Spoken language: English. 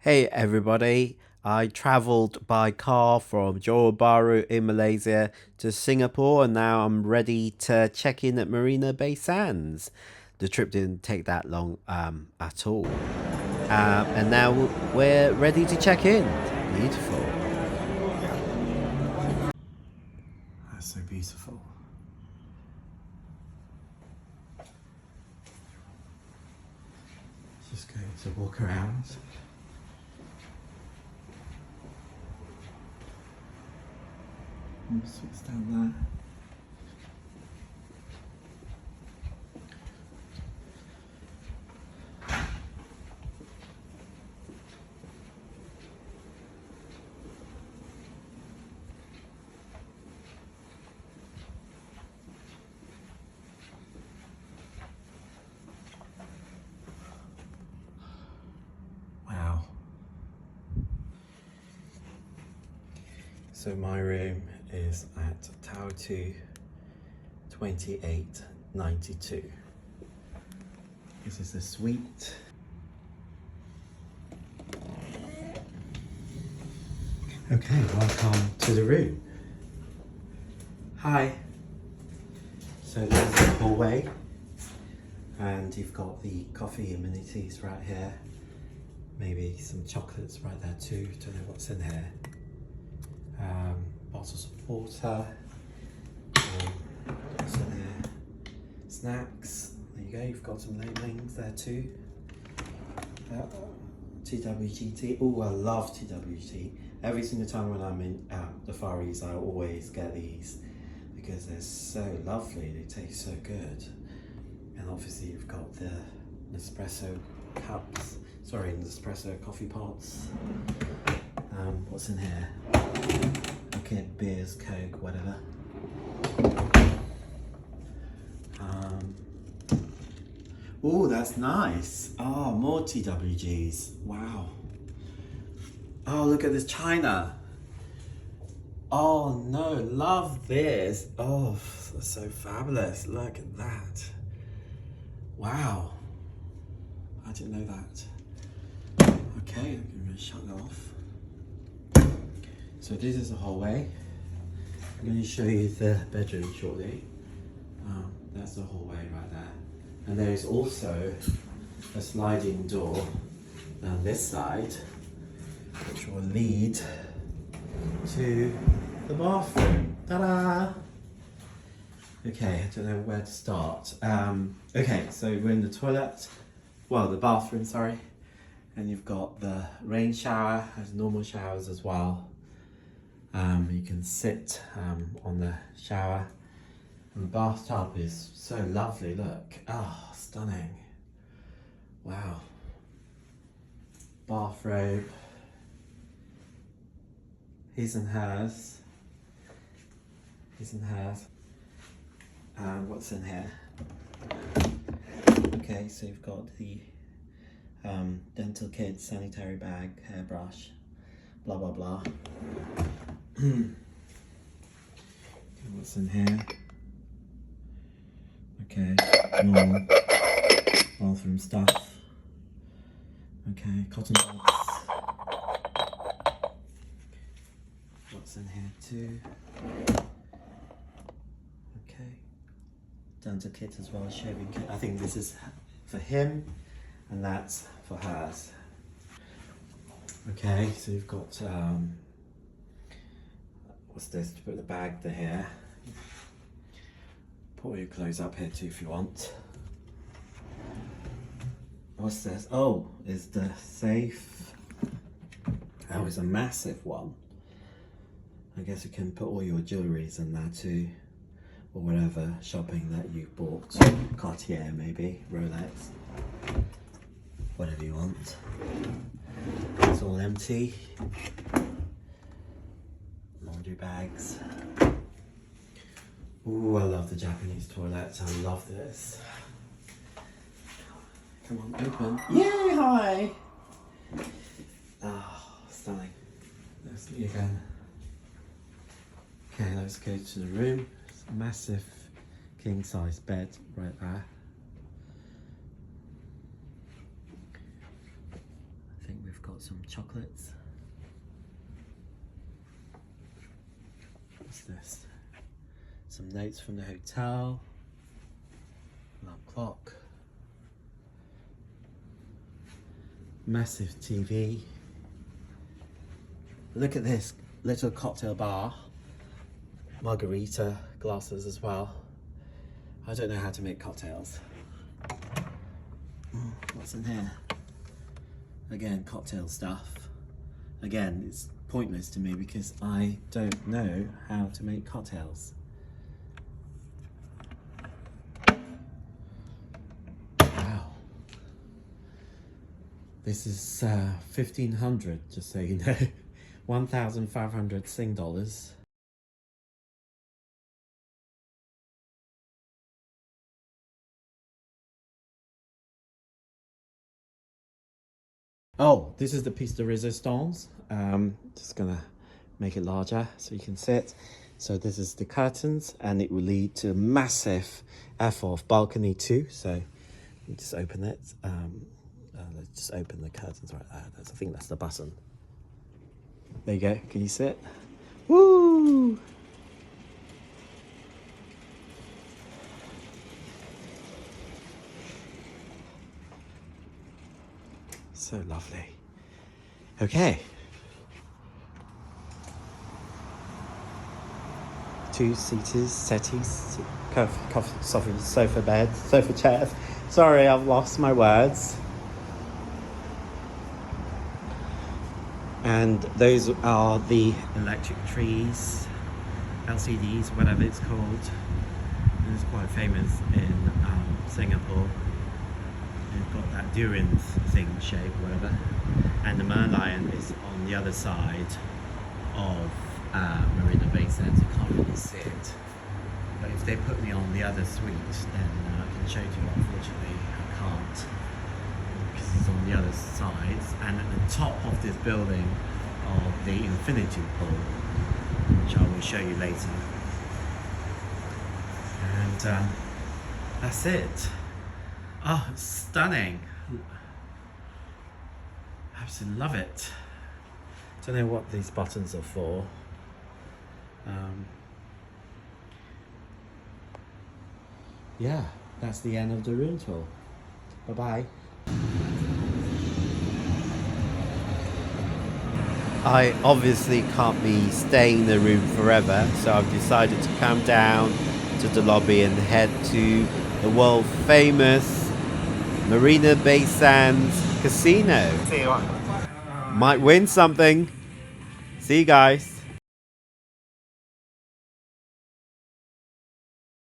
Hey everybody, I travelled by car from Johor Bahru in Malaysia to Singapore and now I'm ready to check in at Marina Bay Sands. The trip didn't take that long at all. And now we're ready to check in. Beautiful. That's so beautiful. Just going to walk around. What's down there? Wow. So my room is at Tower 2, 2892. This is the suite. Okay, welcome to the room. Hi. So this is the hallway, and you've got the coffee amenities right here. Maybe some chocolates right there too. Don't know what's in here. Bottles of water. What's in here? Snacks. There you go. You've got some labelings there too. TWGT. Oh, I love TWGT. Every single time when I'm in the Far East, I always get these because they're so lovely. They taste so good. And obviously you've got the Nespresso cups. Sorry, Nespresso coffee pots. What's in here? Okay, beers, Coke, whatever. Oh, that's nice. Oh, more TWGs. Wow. Oh, look at this china. Oh no, love this. Oh, that's so fabulous. Look at that. Wow. I didn't know that. Okay, I'm going to shut that off. So this is the hallway. I'm going to show you the bedroom shortly. That's the hallway right there. And there is also a sliding door down this side, which will lead to the bathroom. Ta-da! Okay, I don't know where to start. Okay, so we're in the toilet. Well, the bathroom, sorry. And you've got the rain shower, has normal showers as well. You can sit on the shower. And the bathtub is so lovely, look. Oh, stunning. Wow. Bathrobe. His and hers. His and hers. What's in here? Okay, so you've got the dental kit, sanitary bag, hairbrush, blah blah blah. What's in here? Okay, normal bathroom stuff. Okay, cotton buds. What's in here too? Okay, dental kit as well, shaving kit. I think this is for him, and that's for hers. Okay, so you've got what's this to put the bag here. Put your clothes up here too if you want. What's this? Oh, is the safe. Oh, it's a massive one. I guess you can put all your jewelleries in there too, or whatever shopping that you bought. Cartier maybe, Rolex, whatever you want. It's all empty. Laundry bags. Ooh, I love the Japanese toilets. I love this. Come on, open. Yay, hi! Oh, stunning. There's me again. Okay, let's go to the room. It's a massive king size bed right there. I think we've got got some chocolates. What's this? Some notes from the hotel. Alarm clock. Massive TV. Look at this little cocktail bar. Margarita glasses as well. I don't know how to make cocktails. What's in here? Again, cocktail stuff. Again, it's pointless to me because I don't know how to make cocktails. Wow. This is 1,500, just so you know. 1,500 Sing dollars. Oh, this is the piece de resistance. Just gonna make it larger so you can sit. So this is the curtains, and it will lead to a massive F-off balcony too. So you just open it. Let's just open the curtains right there. I think that's the button. There you go. Can you sit? Woo! So lovely. Okay. 2 seaters, settees, coffee, sofa bed, sofa chairs. Sorry, I've lost my words. And those are the electric trees, LCDs, whatever it's called. It's quite famous in Singapore. It's got that durian thing shape, whatever. And the Merlion is on the other side of Marina Bay Sands. You can't really see it. But if they put me on the other suite, then I can show you. Unfortunately, I can't, because it's on the other side. And at the top of this building of the infinity pool, which I will show you later. And that's it. Oh, it's stunning. Absolutely love it. Don't know what these buttons are for. Yeah, that's the end of the room tour. Bye-bye. I obviously can't be staying in the room forever, so I've decided to come down to the lobby and head to the world famous Marina Bay Sands Casino. Might win something. See you guys.